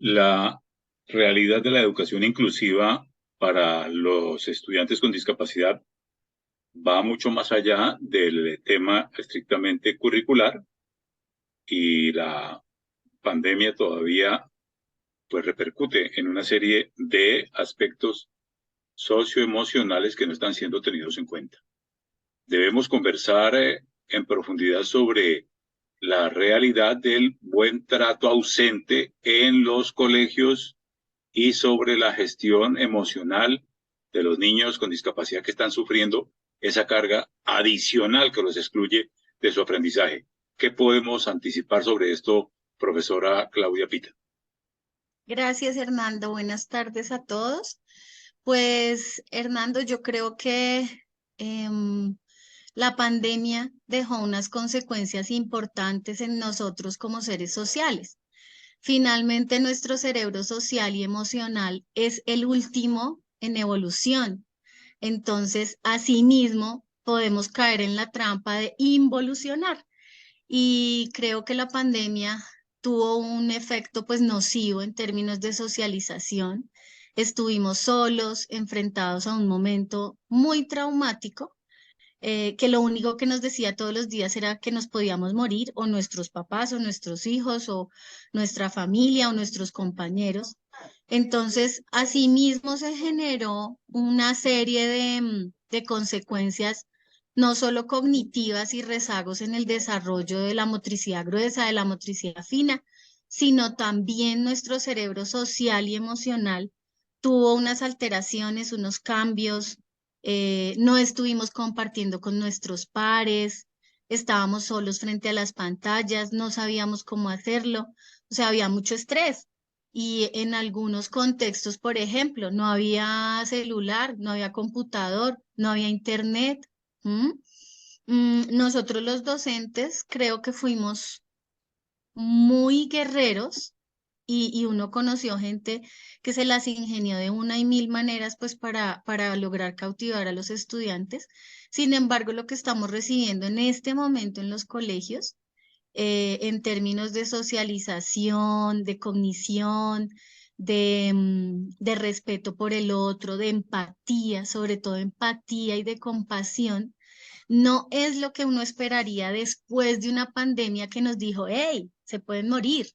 La realidad de la educación inclusiva para los estudiantes con discapacidad va mucho más allá del tema estrictamente curricular y la pandemia todavía pues repercute en una serie de aspectos socioemocionales que no están siendo tenidos en cuenta. Debemos conversar en profundidad sobre la realidad del buen trato ausente en los colegios y sobre la gestión emocional de los niños con discapacidad que están sufriendo esa carga adicional que los excluye de su aprendizaje. ¿Qué podemos anticipar sobre esto, profesora Claudia Pita? Gracias, Hernando. Buenas tardes a todos. Pues, Hernando, yo creo que em, la pandemia dejó unas consecuencias importantes en nosotros como seres sociales. Finalmente, nuestro cerebro social y emocional es el último en evolución. Entonces, asimismo, podemos caer en la trampa de involucionar. Y creo que la pandemia tuvo un efecto pues nocivo en términos de socialización. Estuvimos solos, enfrentados a un momento muy traumático, que lo único que nos decía todos los días era que nos podíamos morir, o nuestros papás, o nuestros hijos, o nuestra familia, o nuestros compañeros. Entonces, asimismo se generó una serie de consecuencias, no solo cognitivas y rezagos en el desarrollo de la motricidad gruesa, de la motricidad fina, sino también nuestro cerebro social y emocional tuvo unas alteraciones, unos cambios. No estuvimos compartiendo con nuestros pares, estábamos solos frente a las pantallas, no sabíamos cómo hacerlo, o sea, había mucho estrés. Y en algunos contextos, por ejemplo, no había celular, no había computador, no había internet. ¿M? Nosotros los docentes creo que fuimos muy guerreros y uno conoció gente que se las ingenió de una y mil maneras pues para lograr cautivar a los estudiantes. Sin embargo, lo que estamos recibiendo en este momento en los colegios, en términos de socialización, de cognición, de respeto por el otro, de empatía, sobre todo empatía y de compasión, no es lo que uno esperaría después de una pandemia que nos dijo, hey, se pueden morir,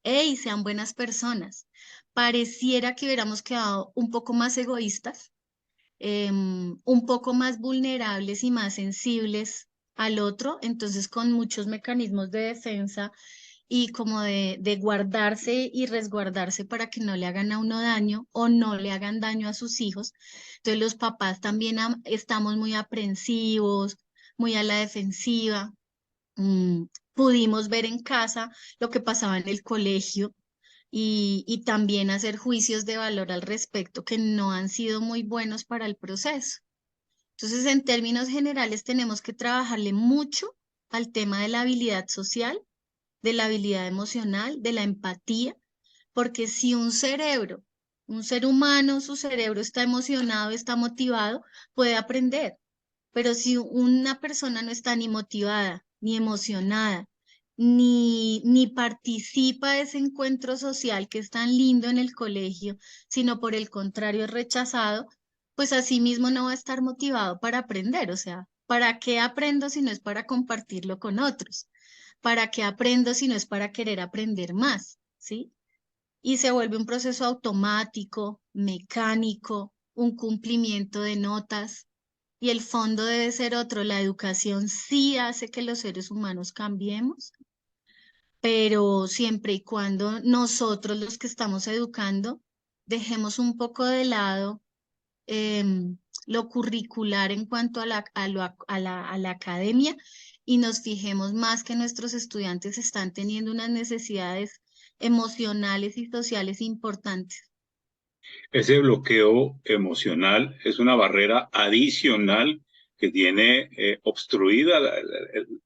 hey, sean buenas personas. Pareciera que hubiéramos quedado un poco más egoístas, un poco más vulnerables y más sensibles al otro, entonces con muchos mecanismos de defensa y como de guardarse y resguardarse para que no le hagan a uno daño o no le hagan daño a sus hijos. Entonces los papás también estamos muy aprensivos, muy a la defensiva. Mm, Pudimos ver en casa lo que pasaba en el colegio y también hacer juicios de valor al respecto que no han sido muy buenos para el proceso. Entonces, en términos generales, tenemos que trabajarle mucho al tema de la habilidad social, de la habilidad emocional, de la empatía, porque si un cerebro, un ser humano, su cerebro está emocionado, está motivado, puede aprender, pero si una persona no está ni motivada, ni emocionada, ni participa de ese encuentro social que es tan lindo en el colegio, sino por el contrario es rechazado, pues así mismo no va a estar motivado para aprender. O sea, ¿para qué aprendo si no es para compartirlo con otros? ¿Para qué aprendo si no es para querer aprender más? ¿Sí? Y se vuelve un proceso automático, mecánico, un cumplimiento de notas. Y el fondo debe ser otro. La educación sí hace que los seres humanos cambiemos, pero siempre y cuando nosotros los que estamos educando dejemos un poco de lado lo curricular en cuanto a la academia y nos fijemos más que nuestros estudiantes están teniendo unas necesidades emocionales y sociales importantes. Ese bloqueo emocional es una barrera adicional que tiene obstruida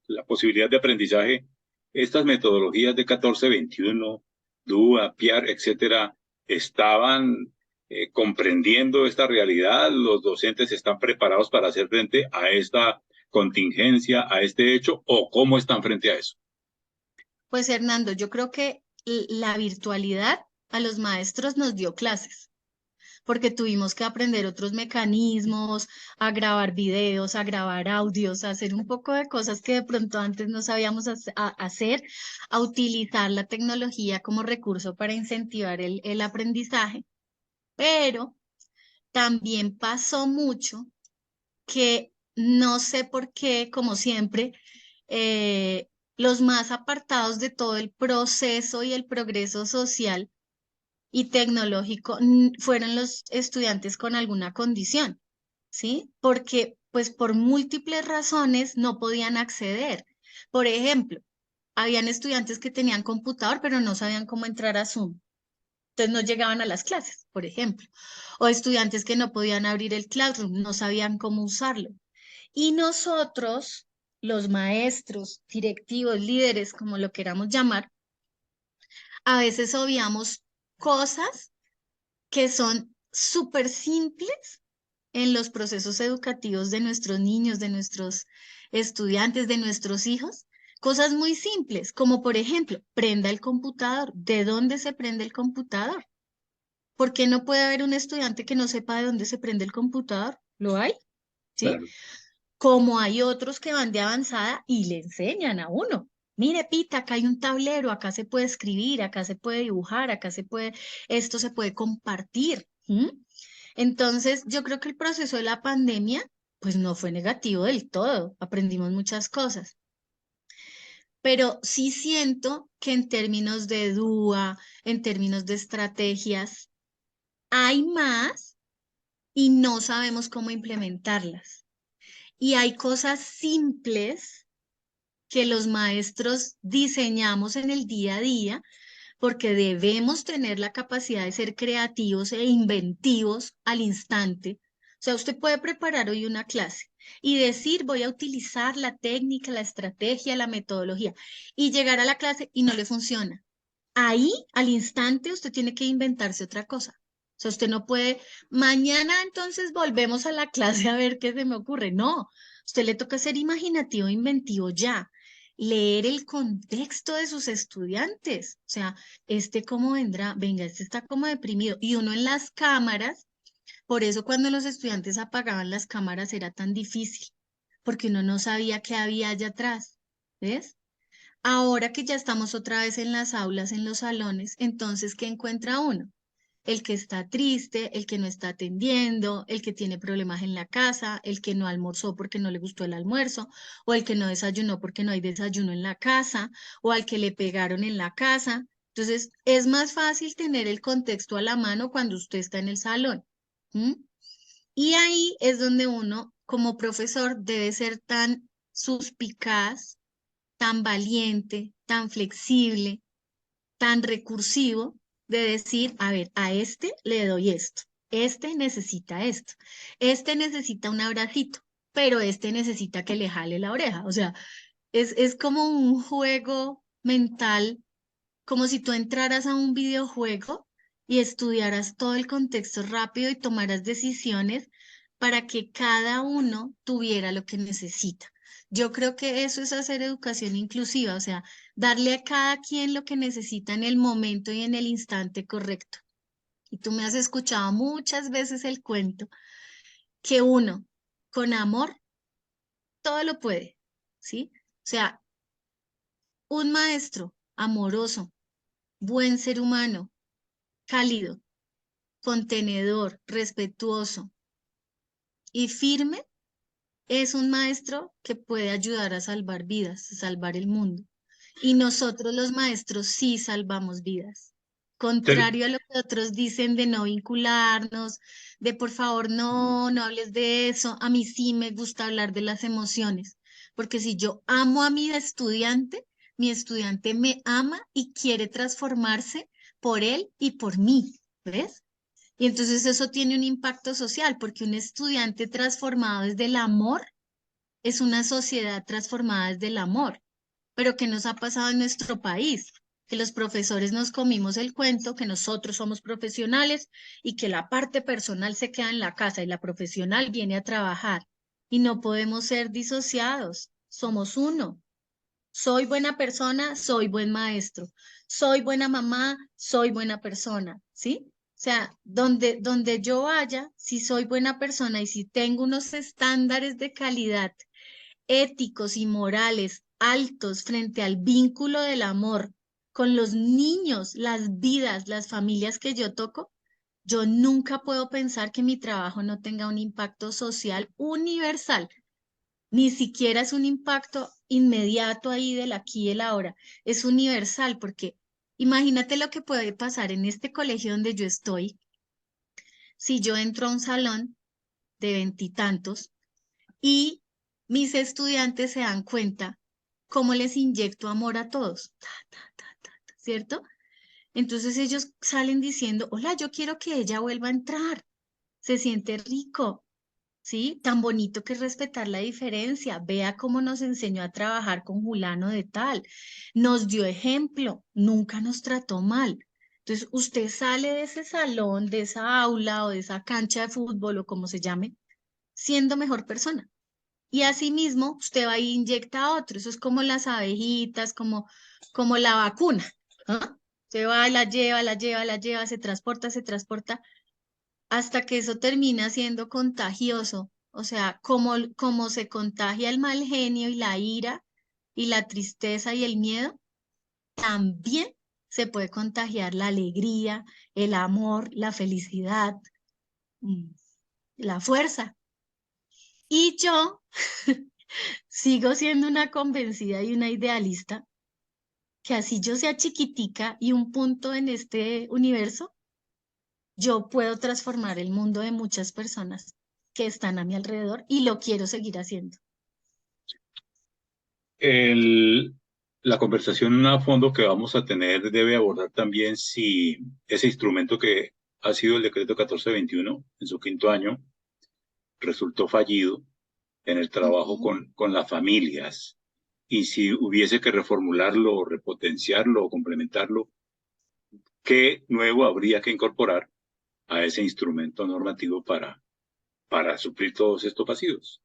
la posibilidad de aprendizaje. Estas metodologías de 14-21, DUA, PIAR, etcétera, estaban comprendiendo esta realidad. Los docentes están preparados para hacer frente a esta contingencia, a este hecho, o cómo están frente a eso. Pues Hernando, yo creo que la virtualidad a los maestros nos dio clases, porque tuvimos que aprender otros mecanismos, a grabar videos, a grabar audios, a hacer un poco de cosas que de pronto antes no sabíamos hacer, a utilizar la tecnología como recurso para incentivar el aprendizaje. Pero también pasó mucho que no sé por qué, como siempre, los más apartados de todo el proceso y el progreso social y tecnológico fueron los estudiantes con alguna condición, ¿sí? Porque pues por múltiples razones no podían acceder. Por ejemplo, habían estudiantes que tenían computador pero no sabían cómo entrar a Zoom. Entonces no llegaban a las clases, por ejemplo. O estudiantes que no podían abrir el Classroom, no sabían cómo usarlo. Y nosotros, los maestros, directivos, líderes, como lo queramos llamar, a veces obviamos cosas que son súper simples en los procesos educativos de nuestros niños, de nuestros estudiantes, de nuestros hijos. Cosas muy simples, como por ejemplo, prenda el computador. ¿De dónde se prende el computador? ¿Por qué no puede haber un estudiante que no sepa de dónde se prende el computador? ¿Lo hay? ¿Sí? Claro. Como hay otros que van de avanzada y le enseñan a uno. Mire, Pita, acá hay un tablero, acá se puede escribir, acá se puede dibujar, acá se puede, esto se puede compartir. ¿M? Entonces, yo creo que el proceso de la pandemia, pues no fue negativo del todo, aprendimos muchas cosas, pero sí siento que en términos de DUA, en términos de estrategias, hay más y no sabemos cómo implementarlas. Y hay cosas simples que los maestros diseñamos en el día a día porque debemos tener la capacidad de ser creativos e inventivos al instante. O sea, usted puede preparar hoy una clase y decir, voy a utilizar la técnica, la estrategia, la metodología, y llegar a la clase y no le funciona. Ahí, al instante, usted tiene que inventarse otra cosa. O sea, usted no puede, mañana entonces volvemos a la clase a ver qué se me ocurre. No, usted le toca ser imaginativo, inventivo ya, leer el contexto de sus estudiantes. O sea, este cómo vendrá, venga, este está como deprimido. Y uno en las cámaras, por eso cuando los estudiantes apagaban las cámaras era tan difícil, porque uno no sabía qué había allá atrás. ¿Ves? Ahora que ya estamos otra vez en las aulas, en los salones, entonces, ¿qué encuentra uno? El que está triste, el que no está atendiendo, el que tiene problemas en la casa, el que no almorzó porque no le gustó el almuerzo, o el que no desayunó porque no hay desayuno en la casa, o al que le pegaron en la casa. Entonces, es más fácil tener el contexto a la mano cuando usted está en el salón. ¿M? Y ahí es donde uno, como profesor, debe ser tan suspicaz, tan valiente, tan flexible, tan recursivo de decir, a ver, a este le doy esto, este necesita esto, este necesita un abracito, pero este necesita que le jale la oreja. O sea, es como un juego mental, como si tú entraras a un videojuego y estudiaras todo el contexto rápido y tomaras decisiones para que cada uno tuviera lo que necesita. Yo creo que eso es hacer educación inclusiva, o sea, darle a cada quien lo que necesita en el momento y en el instante correcto. Y tú me has escuchado muchas veces el cuento que uno, con amor, todo lo puede, ¿sí? O sea, un maestro amoroso, buen ser humano, cálido, contenedor, respetuoso y firme, es un maestro que puede ayudar a salvar vidas, a salvar el mundo. Y nosotros los maestros sí salvamos vidas. Ter- Contrario a lo que otros dicen de no vincularnos, de por favor no hables de eso. A mí sí me gusta hablar de las emociones, porque si yo amo a mi estudiante me ama y quiere transformarse por él y por mí, ¿ves? Y entonces eso tiene un impacto social, porque un estudiante transformado desde el amor es una sociedad transformada desde el amor. Pero ¿qué nos ha pasado en nuestro país? Que los profesores nos comimos el cuento, que nosotros somos profesionales y que la parte personal se queda en la casa y la profesional viene a trabajar. Y no podemos ser disociados, somos uno. Soy buena persona, soy buen maestro. soy buena mamá, soy buena persona, ¿sí? O sea, donde yo vaya, si soy buena persona y si tengo unos estándares de calidad éticos y morales altos frente al vínculo del amor con los niños, las vidas, las familias que yo toco, yo nunca puedo pensar que mi trabajo no tenga un impacto social universal. Ni siquiera es un impacto inmediato ahí del aquí y el ahora, es universal porque imagínate lo que puede pasar en este colegio donde yo estoy si yo entro a un salón de veintitantos y mis estudiantes se dan cuenta cómo les inyecto amor a todos, ¿cierto? Entonces ellos salen diciendo, hola, yo quiero que ella vuelva a entrar, se siente rico, ¿sí? Tan bonito que es respetar la diferencia. Vea cómo nos enseñó a trabajar con Julano de tal. Nos dio ejemplo, nunca nos trató mal. Entonces, usted sale de ese salón, de esa aula o de esa cancha de fútbol o como se llame, siendo mejor persona. Y asimismo, usted va y inyecta a otro. Eso es como las abejitas, como la vacuna. ¿Ah? Usted va, la lleva, se transporta hasta que eso termina siendo contagioso. O sea, como se contagia el mal genio y la ira y la tristeza y el miedo, también se puede contagiar la alegría, el amor, la felicidad, mm, la fuerza. Y yo sigo siendo una convencida y una idealista que así yo sea chiquitica y un punto en este universo, yo puedo transformar el mundo de muchas personas que están a mi alrededor y lo quiero seguir haciendo. El, la conversación a fondo que vamos a tener debe abordar también si ese instrumento que ha sido el decreto 1421 en su quinto año resultó fallido en el trabajo Ujú. con las familias y si hubiese que reformularlo o repotenciarlo o complementarlo, ¿qué nuevo habría que incorporar a ese instrumento normativo para suplir todos estos vacíos?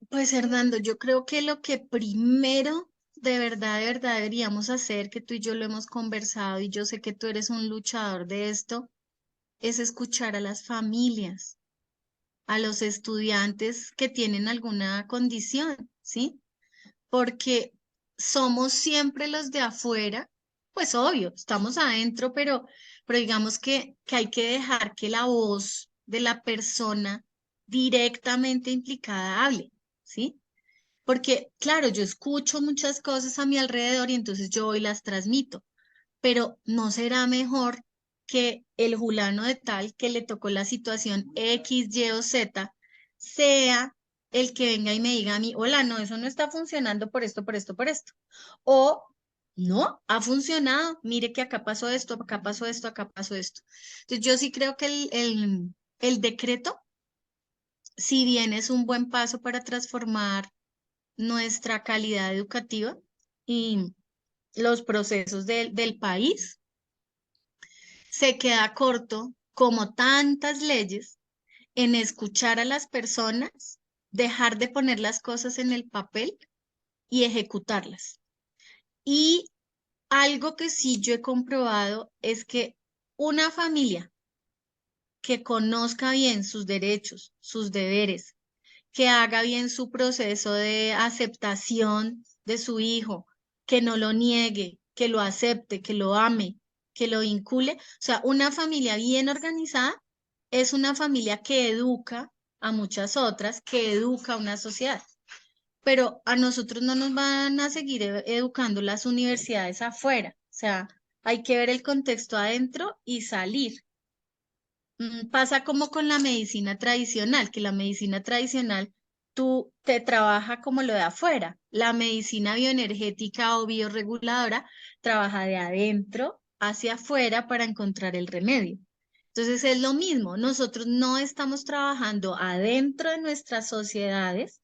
Pues Hernando, yo creo que lo que primero de verdad deberíamos hacer, que tú y yo lo hemos conversado y yo sé que tú eres un luchador de esto, es escuchar a las familias, a los estudiantes que tienen alguna condición, ¿sí? Porque somos siempre los de afuera, pues obvio, estamos adentro, pero digamos que hay que dejar que la voz de la persona directamente implicada hable, ¿sí? Porque, claro, yo escucho muchas cosas a mi alrededor y entonces yo hoy las transmito, pero ¿no será mejor que el Julano de tal que le tocó la situación X, Y o Z sea el que venga y me diga a mí, hola, no, eso no está funcionando por esto, por esto, por esto? O no, ha funcionado, mire que acá pasó esto, acá pasó esto, acá pasó esto. Entonces yo sí creo que el decreto, si bien es un buen paso para transformar nuestra calidad educativa y los procesos del país, se queda corto, como tantas leyes, en escuchar a las personas, dejar de poner las cosas en el papel y ejecutarlas. Y algo que sí yo he comprobado es que una familia que conozca bien sus derechos, sus deberes, que haga bien su proceso de aceptación de su hijo, que no lo niegue, que lo acepte, que lo ame, que lo vincule. O sea, una familia bien organizada es una familia que educa a muchas otras, que educa a una sociedad. Pero a nosotros no nos van a seguir educando las universidades afuera. O sea, hay que ver el contexto adentro y salir. Pasa como con la medicina tradicional, que la medicina tradicional tú te trabaja como lo de afuera. La medicina bioenergética o bioreguladora trabaja de adentro hacia afuera para encontrar el remedio. Entonces es lo mismo, nosotros no estamos trabajando adentro de nuestras sociedades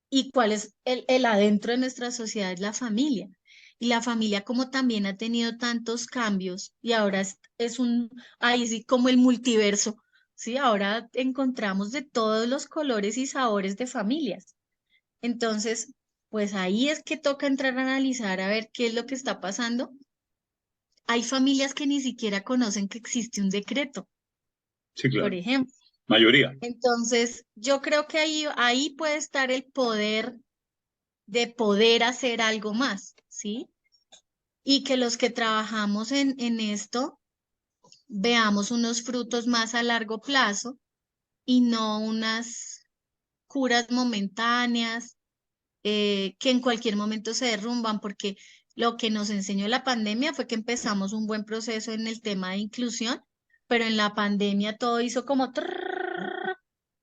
y cuál es el adentro de nuestra sociedad, es la familia. Y la familia como también ha tenido tantos cambios y ahora es ahí sí como el multiverso, ¿sí? Ahora encontramos de todos los colores y sabores de familias. Entonces, pues ahí es que toca entrar a analizar a ver qué es lo que está pasando hay familias que ni siquiera conocen que existe un decreto, Sí, por claro. ejemplo. Mayoría. Entonces, yo creo que ahí puede estar el poder de poder hacer algo más, ¿sí? Y que los que trabajamos en esto veamos unos frutos más a largo plazo y no unas curas momentáneas que en cualquier momento se derrumban, porque lo que nos enseñó la pandemia fue que empezamos un buen proceso en el tema de inclusión, pero en la pandemia todo hizo como trrrr,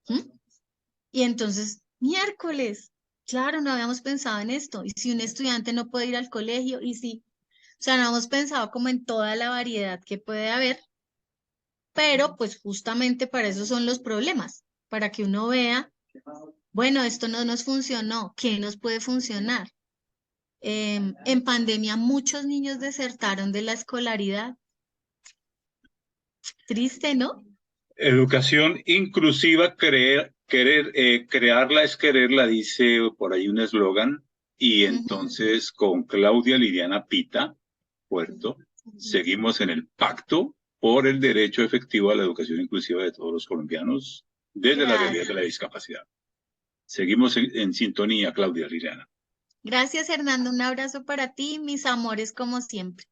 ¿m? Y entonces, miércoles, claro, no habíamos pensado en esto. Y si un estudiante no puede ir al colegio, y si, o sea, no hemos pensado como en toda la variedad que puede haber, pero pues justamente para eso son los problemas, para que uno vea, bueno, esto no nos funcionó, ¿qué nos puede funcionar? En pandemia muchos niños desertaron de la escolaridad. Triste, ¿no? Educación inclusiva, crearla es quererla, dice por ahí un eslogan. Y Ujú. entonces con Claudia Liliana Pita, Puerto, seguimos en el pacto por el derecho efectivo a la educación inclusiva de todos los colombianos desde la realidad de Gracias. la discapacidad. Seguimos en sintonía, Claudia Liliana. Gracias, Hernando. Un abrazo para ti, mis amores, como siempre.